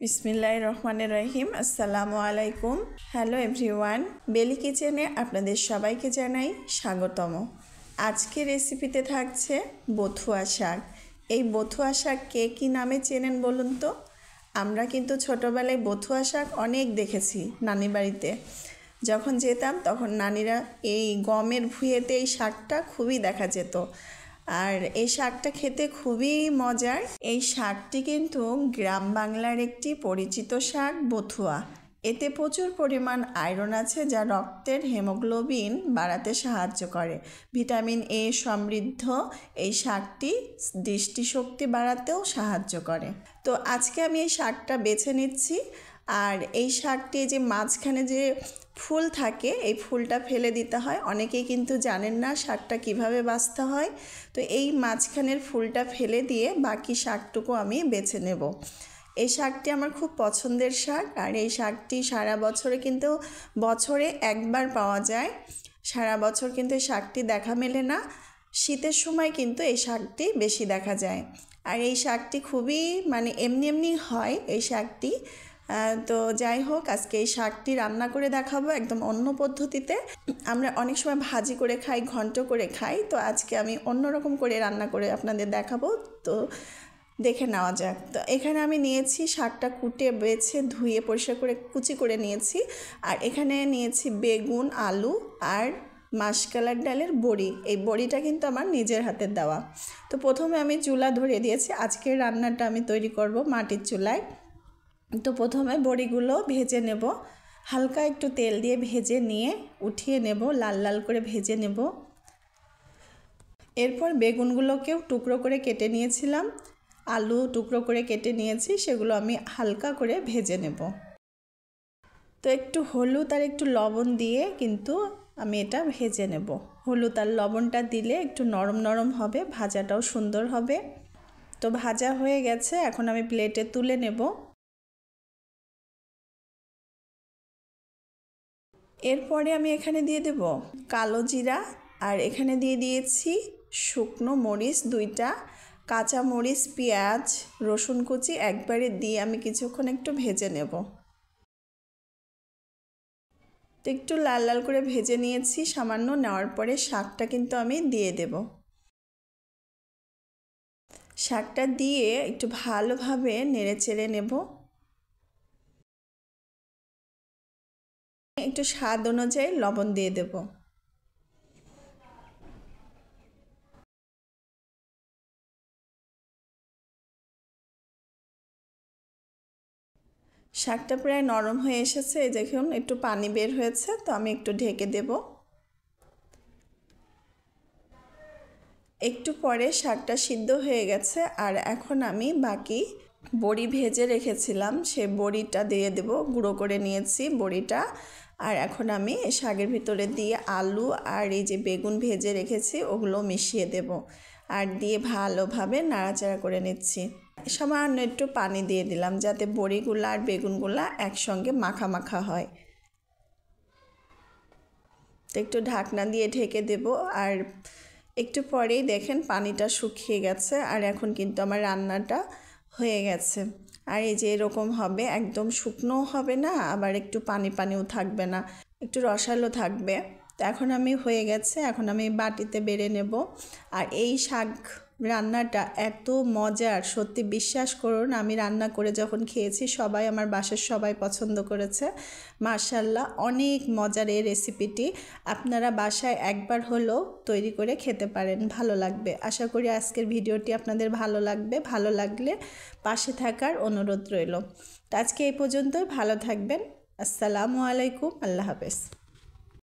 বিসমিল্লাহির রহমানির রহিম। আসসালামু আলাইকুম। হ্যালো এভরিওয়ান, বেলি কিচেনে আপনাদের সবাইকে জানাই স্বাগতম। আজকের রেসিপিতে থাকছে বথুয়া শাক। এই বথুয়া শাক কে কী নামে চেনেন বলুন তো? আমরা কিন্তু ছোটোবেলায় বথুয়া শাক অনেক দেখেছি নানি বাড়িতে। যখন যেতাম তখন নানিরা এই গমের ভুঁইয়েতে এই শাকটা খুবই দেখা যেত, আর এই শাকটা খেতে খুবই মজার। এই শাকটি কিন্তু গ্রাম বাংলার একটি পরিচিত শাক বথুয়া। এতে প্রচুর পরিমাণ আয়রন আছে, যা রক্তের হেমোগ্লোবিন বাড়াতে সাহায্য করে। ভিটামিন এ সমৃদ্ধ এই শাকটি দৃষ্টিশক্তি বাড়াতেও সাহায্য করে। তো আজকে আমি এই শাকটা বেছে নিচ্ছি। আর এই শাকটি যে মাঝখানে যে ফুল থাকে, এই ফুলটা ফেলে দিতে হয়। অনেকেই কিন্তু জানেন না শাকটা কিভাবে বাছতে হয়। তো এই মাঝখানের ফুলটা ফেলে দিয়ে বাকি শাকটুকু আমি বেছে নেব। এই শাকটি আমার খুব পছন্দের শাক, আর এই শাকটি সারা বছরে কিন্তু বছরে একবার পাওয়া যায়। সারা বছর কিন্তু এই শাকটি দেখা মেলে না। শীতের সময় কিন্তু এই শাকটি বেশি দেখা যায়। আর এই শাকটি খুবই এমনি এমনি হয় এই শাকটি। তো যাই হোক, আজকে এই শাকটি রান্না করে দেখাবো একদম অন্য পদ্ধতিতে। আমরা অনেক সময় ভাজি করে খাই, ঘন্ট করে খাই, তো আজকে আমি অন্যরকম করে রান্না করে আপনাদের দেখাবো। তো দেখে নেওয়া যাক। তো এখানে আমি নিয়েছি শাকটা কুটে বেছে ধুয়ে পরিষ্কার করে কুচি করে নিয়েছি। আর এখানে নিয়েছি বেগুন, আলু আর মাসকলার ডালের বড়ি। এই বড়িটা কিন্তু আমার নিজের হাতের দেওয়া। তো প্রথমে আমি চুলা ধরিয়ে দিয়েছি। আজকের রান্নাটা আমি তৈরি করব মাটির চুলায়। তো প্রথমে বড়িগুলো ভেজে নেব, হালকা একটু তেল দিয়ে ভেজে নিয়ে উঠিয়ে নেব, লাল লাল করে ভেজে নেব। এরপর বেগুনগুলোকেও টুকরো করে কেটে নিয়েছিলাম, আলু টুকরো করে কেটে নিয়েছি, সেগুলো আমি হালকা করে ভেজে নেব। তো একটু হলুদ আর একটু লবণ দিয়ে কিন্তু আমি এটা ভেজে নেব। হলুদ আর লবণটা দিলে একটু নরম নরম হবে, ভাজাটাও সুন্দর হবে। তো ভাজা হয়ে গেছে, এখন আমি প্লেটে তুলে নেব। এরপরে আমি এখানে দিয়ে দেব কালো জিরা, আর এখানে দিয়ে দিয়েছি শুকনো মরিচ 2টা, কাঁচা মরিচ, পেঁয়াজ, রসুন কুচি একবারে দিয়ে আমি কিছুক্ষণ একটু ভেজে নেব। তো একটু লাল লাল করে ভেজে নিয়েছি সামান্য। নেওয়ার পরে শাকটা কিন্তু আমি দিয়ে দেব। শাকটা দিয়ে একটু ভালোভাবে নেড়ে চেড়ে নেব। একটু স্বাদ অনুযায়ী লবণ দিয়ে দেব। শাকটা প্রায় নরম হয়ে এসেছে, এই দেখুন একটু পানি বের হয়েছে। তো আমি একটু ঢেকে দেব। একটু পরে শাকটা সিদ্ধ হয়ে গেছে, আর এখন আমি বাকি বড়ি ভেজে রেখেছিলাম সে বড়িটা দিয়ে দেব। গুঁড়ো করে নিয়েছি বড়িটা। আর এখন আমি শাকের ভিতরে দিয়ে আলু আর এই যে বেগুন ভেজে রেখেছি ওগুলো মিশিয়ে দেব, আর দিয়ে ভালোভাবে নাড়াচাড়া করে নিচ্ছি। সামান্য একটু পানি দিয়ে দিলাম যাতে বড়িগুলো আর বেগুনগুলো একসঙ্গে মাখা মাখা হয়। তো একটু ঢাকনা দিয়ে ঢেকে দেব। আর একটু পরেই দেখেন পানিটা শুকিয়ে গেছে, আর এখন কিন্তু আমার রান্নাটা হয়ে গেছে। আর এই যে এরকম হবে, একদম শুকনোও হবে না, আবার একটু পানি পানিও থাকবে না, একটু রসালো থাকবে। তো এখন আমি হয়ে গেছে, এখন আমি বাটিতে বেড়ে নেব। আর এই শাক রান্নাটা এত মজার, সত্যি বিশ্বাস করুন, আমি রান্না করে যখন খেয়েছি সবাই, আমার বাসার সবাই পছন্দ করেছে। মাশাআল্লাহ, অনেক মজার এই রেসিপিটি। আপনারা বাসায় একবার হলেও তৈরি করে খেতে পারেন, ভালো লাগবে। আশা করি আজকের ভিডিওটি আপনাদের ভালো লাগবে। ভালো লাগলে পাশে থাকার অনুরোধ রইল। তো আজকে এই পর্যন্তই, ভালো থাকবেন। আসসালামু আলাইকুম, আল্লাহ হাফেজ।